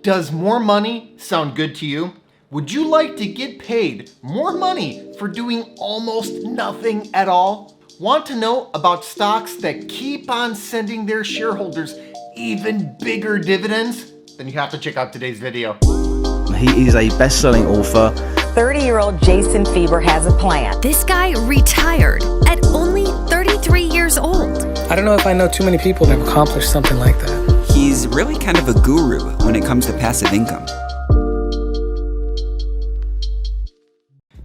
Does more money sound good to you? Would you like to get paid more money for doing almost nothing at all? Want to know about stocks that keep on sending their shareholders even bigger dividends? Then you have to check out today's video. He is a best-selling author. 30-year-old Jason Fieber has a plan. This guy retired at only 33 years old. I don't know if I know too many people that have accomplished something like that. He's really kind of a guru when it comes to passive income.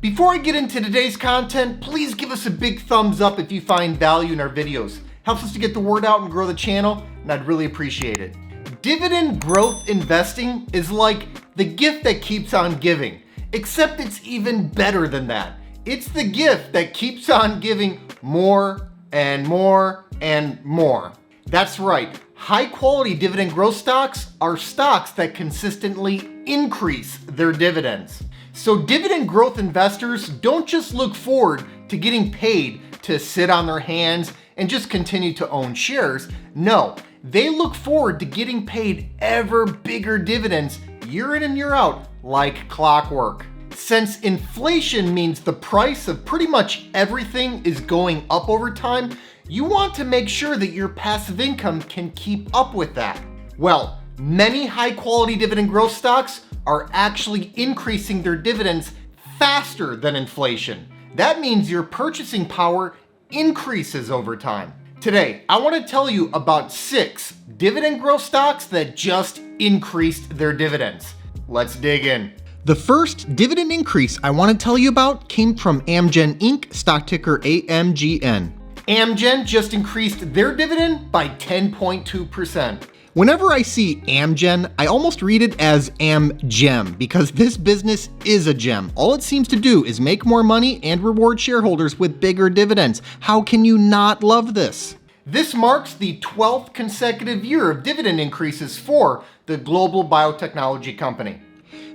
Before I get into today's content, please give us a big thumbs up if you find value in our videos. Helps us to get the word out and grow the channel, and I'd really appreciate it. Dividend growth investing is like the gift that keeps on giving, except it's even better than that. It's the gift that keeps on giving more and more and more. That's right, high quality dividend growth stocks are stocks that consistently increase their dividends. So dividend growth investors don't just look forward to getting paid to sit on their hands and just continue to own shares. No, they look forward to getting paid ever bigger dividends year in and year out like clockwork. Since inflation means the price of pretty much everything is going up over time, you want to make sure that your passive income can keep up with that. Well, many high quality dividend growth stocks are actually increasing their dividends faster than inflation. That means your purchasing power increases over time. Today, I want to tell you about 6 dividend growth stocks that just increased their dividends. Let's dig in. The first dividend increase I want to tell you about came from Amgen Inc., stock ticker AMGN. Amgen just increased their dividend by 10.2%. Whenever I see Amgen, I almost read it as Amgem because this business is a gem. All it seems to do is make more money and reward shareholders with bigger dividends. How can you not love this? This marks the 12th consecutive year of dividend increases for the global biotechnology company.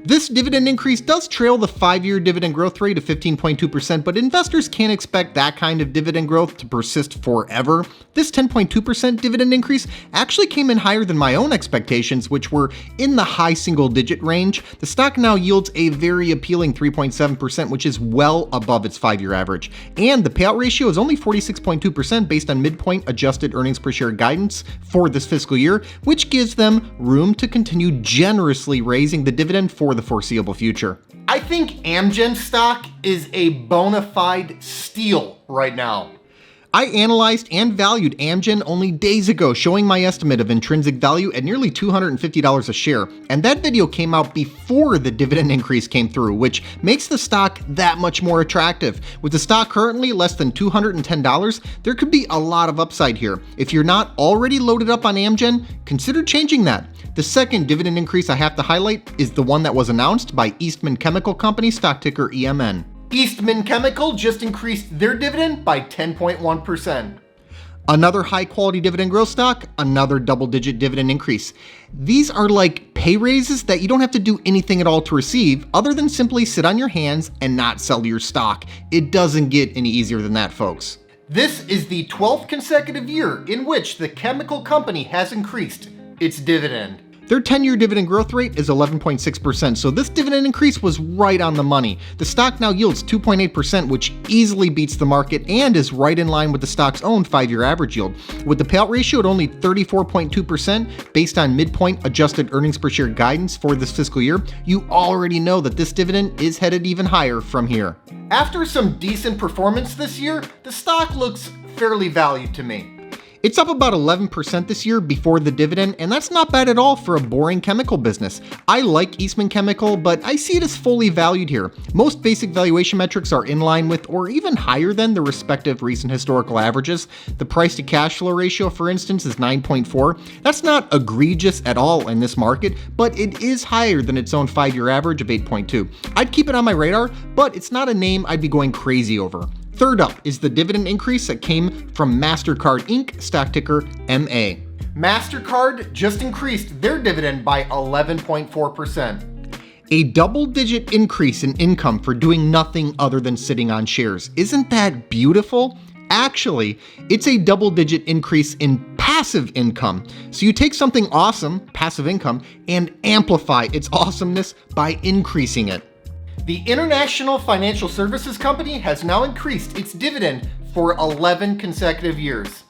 This dividend increase does trail the 5-year dividend growth rate of 15.2%, but investors can't expect that kind of dividend growth to persist forever. This 10.2% dividend increase actually came in higher than my own expectations, which were in the high single-digit range. The stock now yields a very appealing 3.7%, which is well above its 5-year average. And the payout ratio is only 46.2% based on midpoint adjusted earnings per share guidance for this fiscal year, which gives them room to continue generously raising the dividend for the foreseeable future. I think Amgen stock is a bona fide steal right now. I analyzed and valued Amgen only days ago, showing my estimate of intrinsic value at nearly $250 a share, and that video came out before the dividend increase came through, which makes the stock that much more attractive. With the stock currently less than $210, there could be a lot of upside here. If you're not already loaded up on Amgen, consider changing that. The second dividend increase I have to highlight is the one that was announced by Eastman Chemical Company, stock ticker EMN. Eastman Chemical just increased their dividend by 10.1%. Another high-quality dividend growth stock, another double-digit dividend increase. These are like pay raises that you don't have to do anything at all to receive other than simply sit on your hands and not sell your stock. It doesn't get any easier than that, folks. This is the 12th consecutive year in which the chemical company has increased its dividend. Their 10-year dividend growth rate is 11.6%, so this dividend increase was right on the money. The stock now yields 2.8%, which easily beats the market and is right in line with the stock's own 5-year average yield. With the payout ratio at only 34.2% based on midpoint adjusted earnings per share guidance for this fiscal year, you already know that this dividend is headed even higher from here. After some decent performance this year, the stock looks fairly valued to me. It's up about 11% this year before the dividend, and that's not bad at all for a boring chemical business. I like Eastman Chemical, but I see it as fully valued here. Most basic valuation metrics are in line with or even higher than the respective recent historical averages. The price to cash flow ratio, for instance, is 9.4. That's not egregious at all in this market, but it is higher than its own 5-year average of 8.2. I'd keep it on my radar, but it's not a name I'd be going crazy over. Third up is the dividend increase that came from Mastercard Inc., stock ticker MA. Mastercard just increased their dividend by 11.4%. A double-digit increase in income for doing nothing other than sitting on shares. Isn't that beautiful? Actually, it's a double-digit increase in passive passive income. So you take something awesome, passive income, and amplify its awesomeness by increasing it. The International Financial Services Company has now increased its dividend for 11 consecutive years.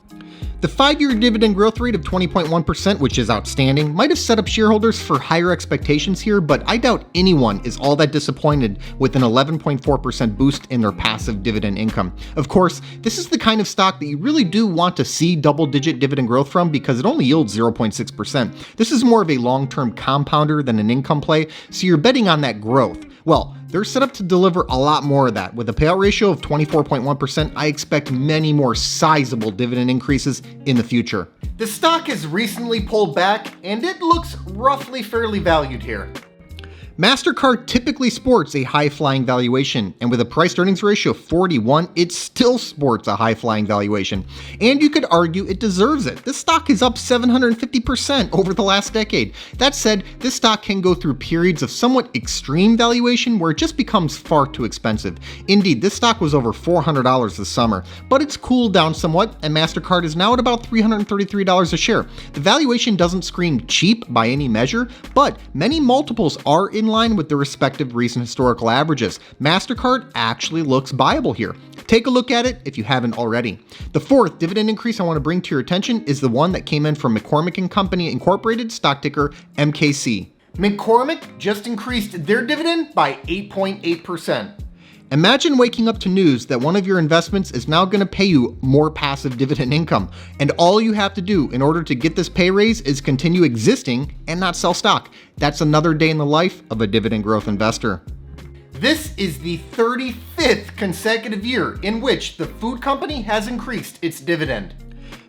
The 5-year dividend growth rate of 20.1%, which is outstanding, might have set up shareholders for higher expectations here, but I doubt anyone is all that disappointed with an 11.4% boost in their passive dividend income. Of course, this is the kind of stock that you really do want to see double-digit dividend growth from because it only yields 0.6%. This is more of a long-term compounder than an income play, so you're betting on that growth. Well, they're set up to deliver a lot more of that. With a payout ratio of 24.1%, I expect many more sizable dividend increases in the future. The stock has recently pulled back, and it looks roughly fairly valued here. Mastercard typically sports a high-flying valuation, and with a price-earnings ratio of 41, it still sports a high-flying valuation. And you could argue it deserves it. This stock is up 750% over the last decade. That said, this stock can go through periods of somewhat extreme valuation where it just becomes far too expensive. Indeed, this stock was over $400 this summer, but it's cooled down somewhat, and Mastercard is now at about $333 a share. The valuation doesn't scream cheap by any measure, but many multiples are in line with the respective recent historical averages. Mastercard actually looks buyable here. Take a look at it if you haven't already. The fourth dividend increase I want to bring to your attention is the one that came in from McCormick and Company Incorporated, stock ticker MKC. McCormick just increased their dividend by 8.8%. Imagine waking up to news that one of your investments is now going to pay you more passive dividend income, and all you have to do in order to get this pay raise is continue existing and not sell stock. That's another day in the life of a dividend growth investor. This is the 35th consecutive year in which the food company has increased its dividend.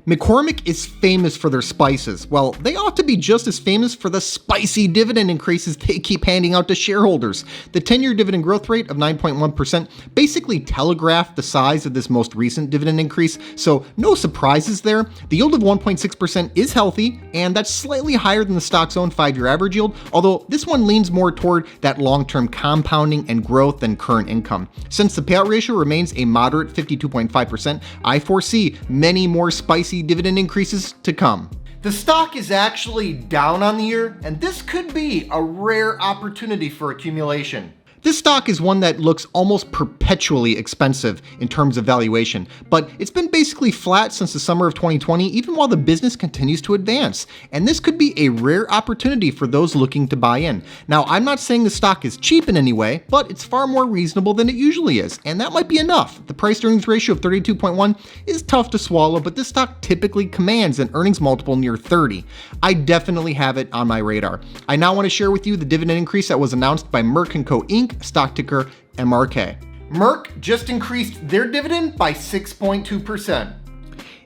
McCormick is famous for their spices. Well, they ought to be just as famous for the spicy dividend increases they keep handing out to shareholders. The 10-year dividend growth rate of 9.1% basically telegraphed the size of this most recent dividend increase, so no surprises there. The yield of 1.6% is healthy, and that's slightly higher than the stock's own 5-year average yield, although this one leans more toward that long-term compounding and growth than current income. Since the payout ratio remains a moderate 52.5%, I foresee many more spicy dividend increases to come. The stock is actually down on the year, and this could be a rare opportunity for accumulation. This stock is one that looks almost perpetually expensive in terms of valuation, but it's been basically flat since the summer of 2020, even while the business continues to advance. And this could be a rare opportunity for those looking to buy in. Now, I'm not saying the stock is cheap in any way, but it's far more reasonable than it usually is, and that might be enough. The price-earnings ratio of 32.1 is tough to swallow, but this stock typically commands an earnings multiple near 30. I definitely have it on my radar. I now want to share with you the dividend increase that was announced by Merck & Co. Inc., stock ticker MRK. Merck just increased their dividend by 6.2%.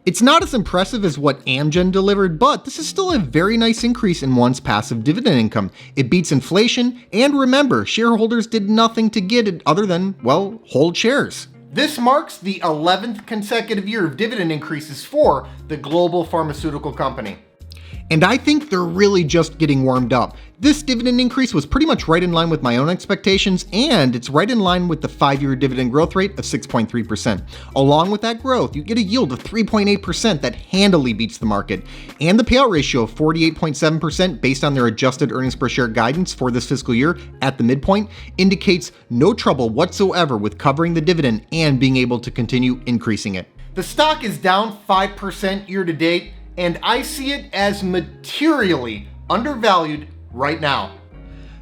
It's not as impressive as what Amgen delivered, but this is still a very nice increase in one's passive dividend income. It beats inflation, and remember, shareholders did nothing to get it other than, well, hold shares. This marks the 11th consecutive year of dividend increases for the global pharmaceutical company. And I think they're really just getting warmed up. This dividend increase was pretty much right in line with my own expectations, and it's right in line with the 5-year dividend growth rate of 6.3%. Along with that growth, you get a yield of 3.8% that handily beats the market. And the payout ratio of 48.7% based on their adjusted earnings per share guidance for this fiscal year at the midpoint indicates no trouble whatsoever with covering the dividend and being able to continue increasing it. The stock is down 5% year to date, and I see it as materially undervalued right now.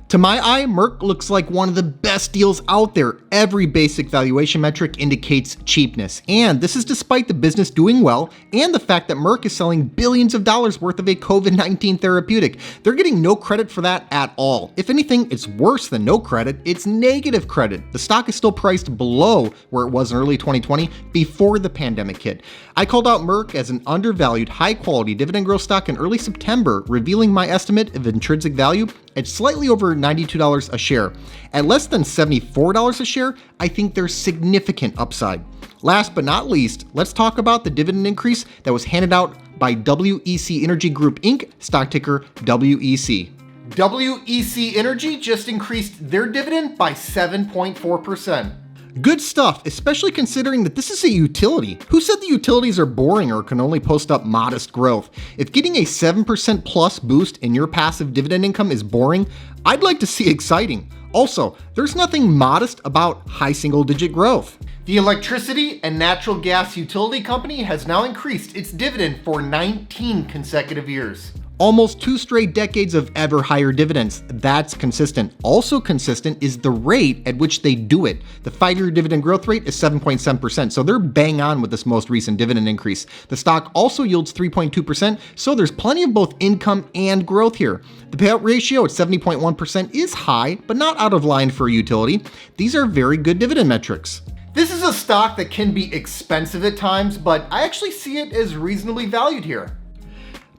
To my eye, Merck looks like one of the best deals out there. Every basic valuation metric indicates cheapness, and this is despite the business doing well and the fact that Merck is selling billions of dollars worth of a COVID-19 therapeutic. They're getting no credit for that at all. If anything, it's worse than no credit. It's negative credit. The stock is still priced below where it was in early 2020 before the pandemic hit. I called out Merck as an undervalued, high-quality dividend growth stock in early September, revealing my estimate of intrinsic value at slightly over $92 a share. At less than $74 a share, I think there's significant upside. Last but not least, let's talk about the dividend increase that was handed out by WEC Energy Group Inc., stock ticker WEC. WEC Energy just increased their dividend by 7.4%. Good stuff, especially considering that this is a utility. Who said the utilities are boring or can only post up modest growth? If getting a 7% plus boost in your passive dividend income is boring, I'd like to see exciting. Also, there's nothing modest about high single-digit growth. The electricity and natural gas utility company has now increased its dividend for 19 consecutive years. Almost 2 straight decades of ever higher dividends. That's consistent. Also consistent is the rate at which they do it. The 5-year dividend growth rate is 7.7%, so they're bang on with this most recent dividend increase. The stock also yields 3.2%, so there's plenty of both income and growth here. The payout ratio at 70.1% is high, but not out of line for a utility. These are very good dividend metrics. This is a stock that can be expensive at times, but I actually see it as reasonably valued here.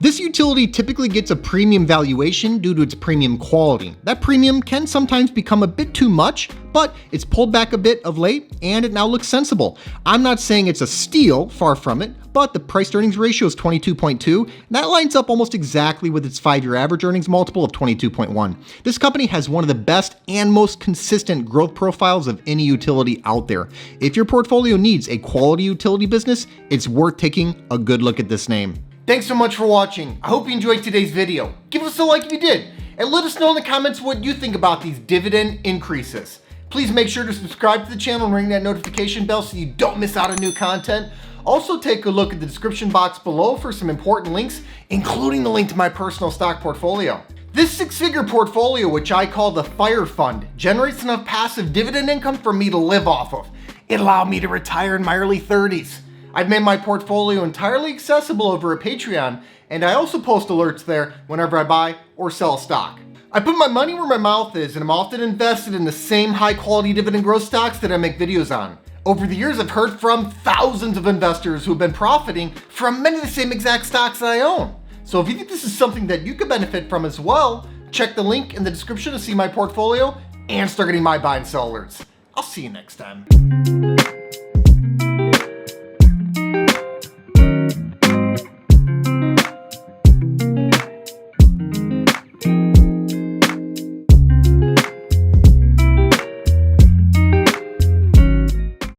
This utility typically gets a premium valuation due to its premium quality. That premium can sometimes become a bit too much, but it's pulled back a bit of late and it now looks sensible. I'm not saying it's a steal, far from it, but the price to earnings ratio is 22.2, and that lines up almost exactly with its 5-year average earnings multiple of 22.1. This company has one of the best and most consistent growth profiles of any utility out there. If your portfolio needs a quality utility business, it's worth taking a good look at this name. Thanks so much for watching. I hope you enjoyed today's video. Give us a like if you did, and let us know in the comments what you think about these dividend increases. Please make sure to subscribe to the channel and ring that notification bell so you don't miss out on new content. Also take a look at the description box below for some important links, including the link to my personal stock portfolio. This 6-figure portfolio, which I call the Fire Fund, generates enough passive dividend income for me to live off of. It allowed me to retire in my early 30s. I've made my portfolio entirely accessible over at Patreon, and I also post alerts there whenever I buy or sell stock. I put my money where my mouth is, and I'm often invested in the same high-quality dividend growth stocks that I make videos on. Over the years, I've heard from thousands of investors who have been profiting from many of the same exact stocks that I own. So if you think this is something that you could benefit from as well, check the link in the description to see my portfolio and start getting my buy and sell alerts. I'll see you next time.